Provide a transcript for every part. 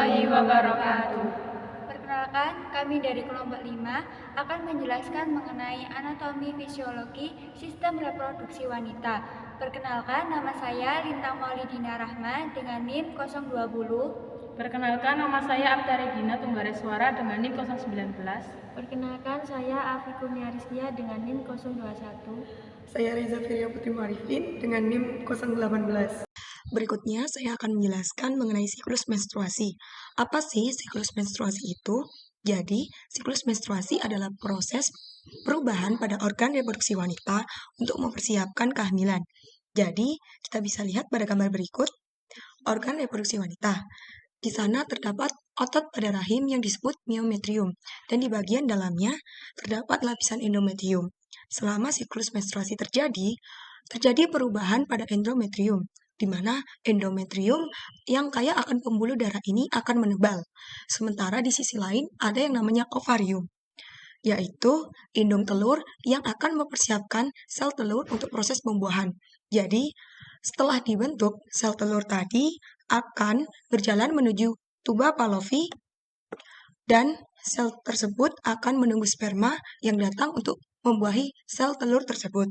warahmatullahi wabarakatuh. Perkenalkan, kami dari kelompok 5 akan menjelaskan mengenai anatomi fisiologi sistem reproduksi wanita. Perkenalkan, nama saya Lintang Maulidina Rahma dengan NIM 020. Perkenalkan, nama saya Apta Regina Tunggareswara dengan NIM 019. Perkenalkan, saya Afi Kurnia Rizkia dengan NIM 021. Saya Reza Firia Putri Marifin dengan NIM 018. Berikutnya saya akan menjelaskan mengenai siklus menstruasi. Apa sih siklus menstruasi itu? Jadi, siklus menstruasi adalah proses perubahan pada organ reproduksi wanita untuk mempersiapkan kehamilan. Jadi, kita bisa lihat pada gambar berikut, organ reproduksi wanita. Di sana terdapat otot pada rahim yang disebut myometrium, dan di bagian dalamnya terdapat lapisan endometrium. Selama siklus menstruasi terjadi perubahan pada endometrium, di mana endometrium yang kaya akan pembuluh darah ini akan menebal. Sementara di sisi lain ada yang namanya ovarium, yaitu indung telur yang akan mempersiapkan sel telur untuk proses pembuahan. Jadi, setelah dibentuk, sel telur tadi akan berjalan menuju tuba Pavlovi dan sel tersebut akan menunggu sperma yang datang untuk membuahi sel telur tersebut.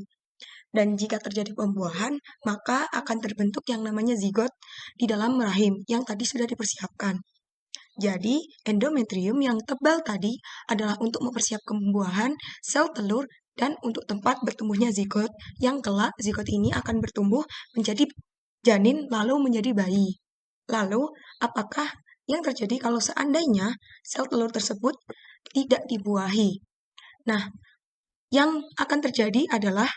Dan jika terjadi pembuahan, maka akan terbentuk yang namanya zigot di dalam rahim yang tadi sudah dipersiapkan. Jadi, endometrium yang tebal tadi adalah untuk mempersiapkan pembuahan sel telur dan untuk tempat bertumbuhnya zigot, yang kelak zigot ini akan bertumbuh menjadi janin lalu menjadi bayi. Lalu, apakah yang terjadi kalau seandainya sel telur tersebut tidak dibuahi? Nah, yang akan terjadi adalah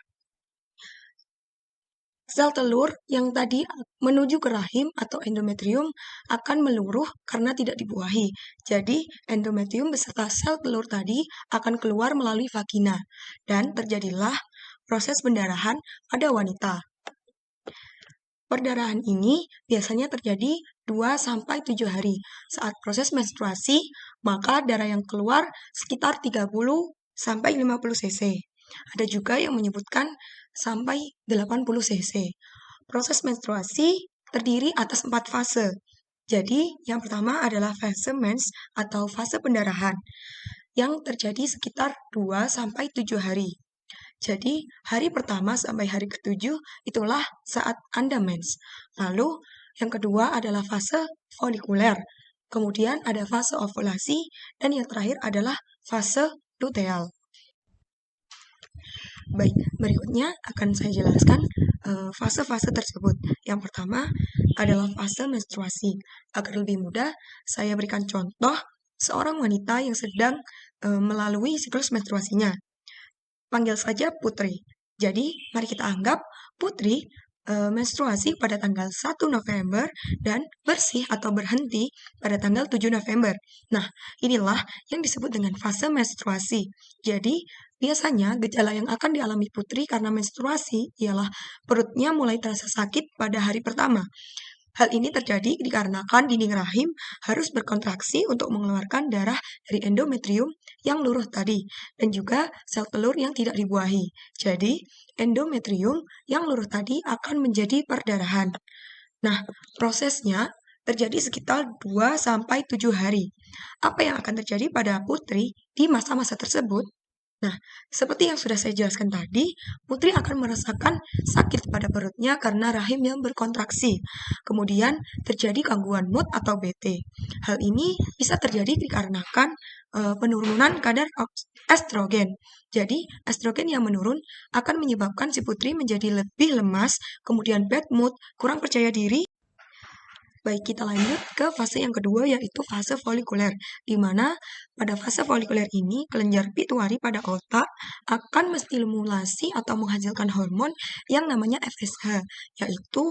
sel telur yang tadi menuju ke rahim atau endometrium akan meluruh karena tidak dibuahi. Jadi, endometrium beserta sel telur tadi akan keluar melalui vagina dan terjadilah proses pendarahan pada wanita. Perdarahan ini biasanya terjadi 2-7 hari. Saat proses menstruasi, maka darah yang keluar sekitar 30-50 cc. Ada juga yang menyebutkan sampai 80 cc. Proses menstruasi terdiri atas 4 fase. Jadi, yang pertama adalah fase mens atau fase pendarahan yang terjadi sekitar 2-7 hari. Jadi, hari pertama sampai hari ke-7 itulah saat Anda mens. Lalu, yang kedua adalah fase folikuler. Kemudian ada fase ovulasi, dan yang terakhir adalah fase luteal. Baik, berikutnya akan saya jelaskan fase-fase tersebut. Yang pertama adalah fase menstruasi. Agar lebih mudah, saya berikan contoh seorang wanita yang sedang melalui siklus menstruasinya. Panggil saja Putri. Jadi, mari kita anggap Putri menstruasi pada tanggal 1 November dan bersih atau berhenti pada tanggal 7 November. Nah, inilah yang disebut dengan fase menstruasi. Jadi, biasanya gejala yang akan dialami Putri karena menstruasi ialah perutnya mulai terasa sakit pada hari pertama. Hal ini terjadi dikarenakan dinding rahim harus berkontraksi untuk mengeluarkan darah dari endometrium yang luruh tadi, dan juga sel telur yang tidak dibuahi. Jadi, endometrium yang luruh tadi akan menjadi perdarahan. Nah, prosesnya terjadi sekitar 2-7 hari. Apa yang akan terjadi pada Putri di masa-masa tersebut? Nah, seperti yang sudah saya jelaskan tadi, Putri akan merasakan sakit pada perutnya karena rahim yang berkontraksi. Kemudian terjadi gangguan mood atau bete. Hal ini bisa terjadi dikarenakan penurunan kadar estrogen. Jadi, estrogen yang menurun akan menyebabkan si Putri menjadi lebih lemas, kemudian bad mood, kurang percaya diri. Baik, kita lanjut ke fase yang kedua, yaitu fase folikuler, di mana pada fase folikuler ini kelenjar pituitari pada otak akan menstimulasi atau menghasilkan hormon yang namanya FSH, yaitu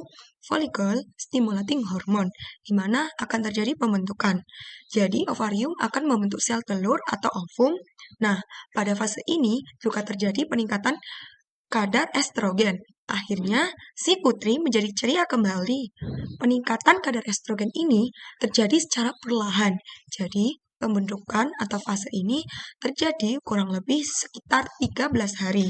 follicle stimulating hormone, di mana akan terjadi pembentukan. Jadi, ovarium akan membentuk sel telur atau ovum. Nah, pada fase ini juga terjadi peningkatan kadar estrogen. Akhirnya, si Putri menjadi ceria kembali. Peningkatan kadar estrogen ini terjadi secara perlahan. Jadi, pembentukan atau fase ini terjadi kurang lebih sekitar 13 hari.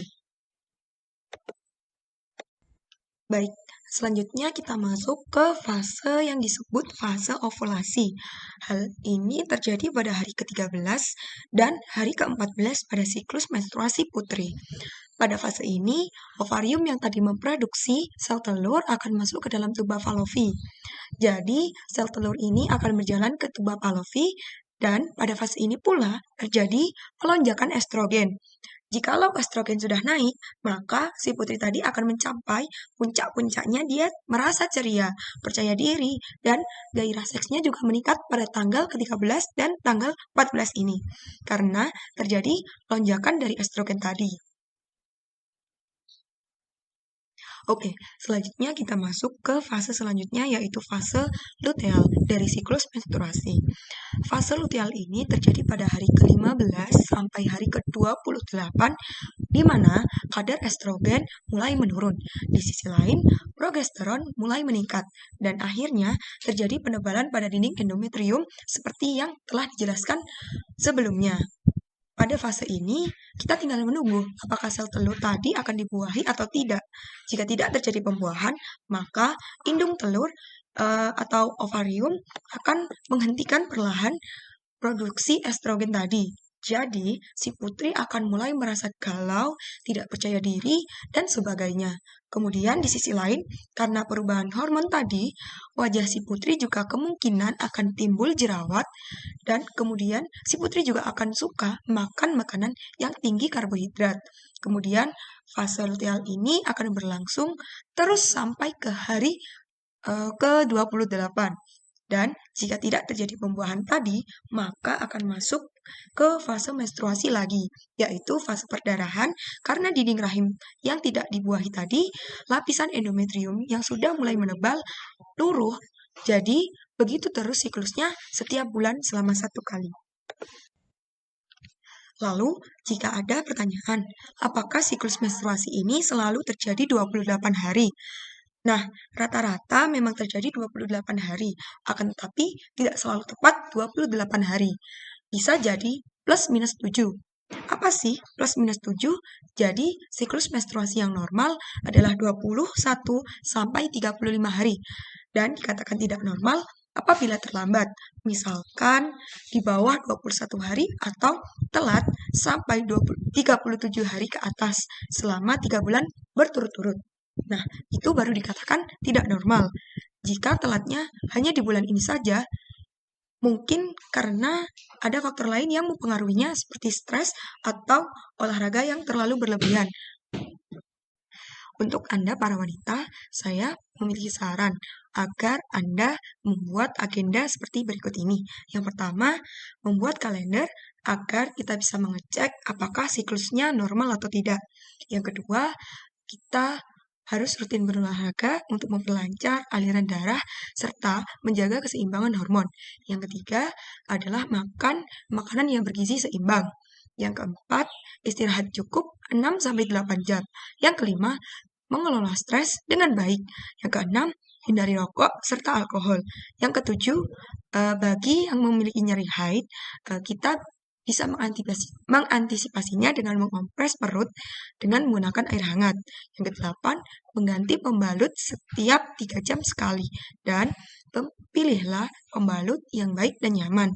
Baik, Selanjutnya kita masuk ke fase yang disebut fase ovulasi. Hal ini terjadi pada hari ke-13 dan hari ke-14 pada siklus menstruasi putri. Pada fase ini, ovarium yang tadi memproduksi sel telur akan masuk ke dalam tuba Fallopi. Jadi, sel telur ini akan berjalan ke tuba Fallopi dan pada fase ini pula terjadi pelonjakan estrogen. Jikalau estrogen sudah naik, maka si putri tadi akan mencapai puncak-puncaknya, dia merasa ceria, percaya diri, dan gairah seksnya juga meningkat pada tanggal ke-13 dan tanggal 14 ini, karena terjadi lonjakan dari estrogen tadi. Oke, selanjutnya kita masuk ke fase selanjutnya, yaitu fase luteal dari siklus menstruasi. Fase luteal ini terjadi pada hari ke-15 sampai hari ke-28, di mana kadar estrogen mulai menurun. Di sisi lain, progesteron mulai meningkat, dan akhirnya terjadi penebalan pada dinding endometrium seperti yang telah dijelaskan sebelumnya. Pada fase ini, kita tinggal menunggu apakah sel telur tadi akan dibuahi atau tidak. Jika tidak terjadi pembuahan, maka indung telur atau ovarium akan menghentikan perlahan produksi estrogen tadi. Jadi, si putri akan mulai merasa galau, tidak percaya diri, dan sebagainya. Kemudian di sisi lain, karena perubahan hormon tadi, wajah si putri juga kemungkinan akan timbul jerawat, dan kemudian si putri juga akan suka makan makanan yang tinggi karbohidrat. Kemudian fase luteal ini akan berlangsung terus sampai ke hari ke-28. Dan jika tidak terjadi pembuahan tadi, maka akan masuk ke fase menstruasi lagi, yaitu fase perdarahan karena dinding rahim yang tidak dibuahi tadi, lapisan endometrium yang sudah mulai menebal, luruh. Jadi, begitu terus siklusnya setiap bulan selama 1 kali. Lalu, jika ada pertanyaan, apakah siklus menstruasi ini selalu terjadi 28 hari? Nah, rata-rata memang terjadi 28 hari, akan tetapi tidak selalu tepat 28 hari. Bisa jadi plus minus 7. Apa sih plus minus 7? Jadi, siklus menstruasi yang normal adalah 21 sampai 35 hari. Dan dikatakan tidak normal apabila terlambat, misalkan di bawah 21 hari atau telat sampai 37 hari ke atas selama 3 bulan berturut-turut. Nah, itu baru dikatakan tidak normal. Jika telatnya hanya di bulan ini saja, mungkin karena ada faktor lain yang mempengaruhinya seperti stres atau olahraga yang terlalu berlebihan. Untuk Anda para wanita, saya memiliki saran agar Anda membuat agenda seperti berikut ini. Yang pertama, membuat kalender agar kita bisa mengecek apakah siklusnya normal atau tidak. Yang kedua, kita harus rutin berolahraga untuk memperlancar aliran darah serta menjaga keseimbangan hormon. Yang ketiga adalah makan makanan yang bergizi seimbang. Yang keempat, istirahat cukup 6-8 jam. Yang kelima, mengelola stres dengan baik. Yang keenam, hindari rokok serta alkohol. Yang ketujuh, bagi yang memiliki nyeri haid, kita bisa mengantisipasinya dengan mengompres perut dengan menggunakan air hangat. Yang kedelapan, mengganti pembalut setiap 3 jam sekali. Dan pilihlah pembalut yang baik dan nyaman.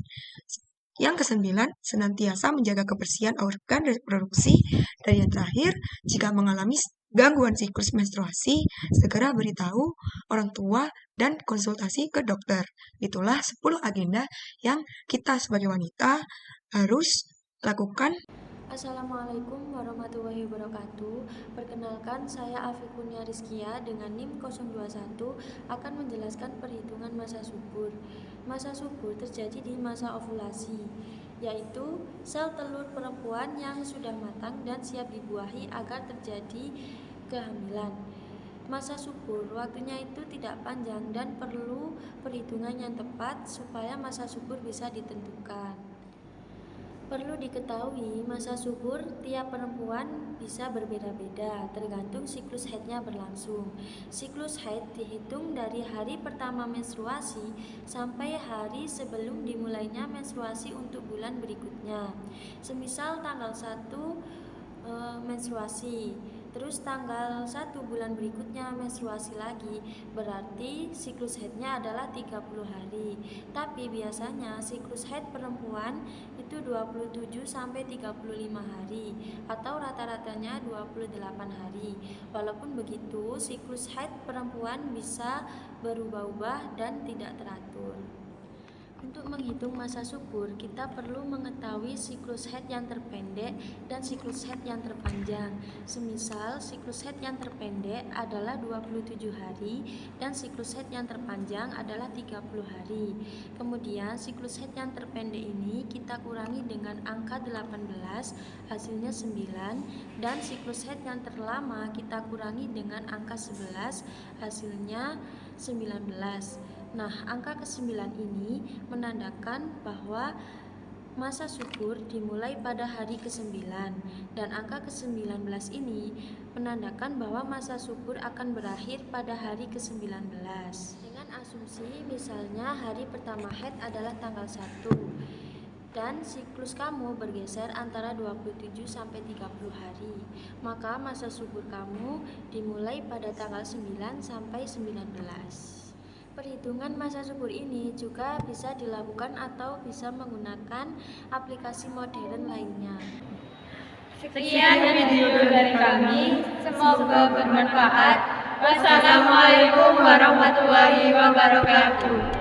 Yang kesembilan, senantiasa menjaga kebersihan organ reproduksi. Dan yang terakhir, jika mengalami gangguan siklus menstruasi, segera beritahu orang tua dan konsultasi ke dokter. Itulah 10 agenda yang kita sebagai wanita harus lakukan. Assalamualaikum warahmatullahi wabarakatuh. Perkenalkan, saya Afikunia Rizkia dengan NIM 021 akan menjelaskan perhitungan masa subur. Masa subur terjadi di masa ovulasi, yaitu sel telur perempuan yang sudah matang dan siap dibuahi agar terjadi kehamilan. Masa subur waktunya itu tidak panjang dan perlu perhitungan yang tepat supaya masa subur bisa ditentukan. Perlu diketahui, masa subur tiap perempuan bisa berbeda-beda, tergantung siklus haidnya berlangsung. Siklus haid dihitung dari hari pertama menstruasi sampai hari sebelum dimulainya menstruasi untuk bulan berikutnya. Semisal tanggal 1 menstruasi, Terus tanggal 1 bulan berikutnya menstruasi lagi, berarti siklus haidnya adalah 30 hari. Tapi biasanya siklus haid perempuan itu 27 sampai 35 hari atau rata-ratanya 28 hari. Walaupun begitu, siklus haid perempuan bisa berubah-ubah dan tidak teratur. Untuk menghitung masa subur, kita perlu mengetahui siklus haid yang terpendek dan siklus haid yang terpanjang. Semisal, siklus haid yang terpendek adalah 27 hari dan siklus haid yang terpanjang adalah 30 hari. Kemudian, siklus haid yang terpendek ini kita kurangi dengan angka 18, hasilnya 9, dan siklus haid yang terlama kita kurangi dengan angka 11, hasilnya 19. Nah, angka ke-9 ini menandakan bahwa masa subur dimulai pada hari ke-9 dan angka ke-19 ini menandakan bahwa masa subur akan berakhir pada hari ke-19. Dengan asumsi misalnya hari pertama haid adalah tanggal 1 dan siklus kamu bergeser antara 27 sampai 30 hari, maka masa subur kamu dimulai pada tanggal 9 sampai 19. Perhitungan masa subur ini juga bisa dilakukan atau bisa menggunakan aplikasi modern lainnya. Sekian video dari kami, semoga bermanfaat. Wassalamualaikum warahmatullahi wabarakatuh.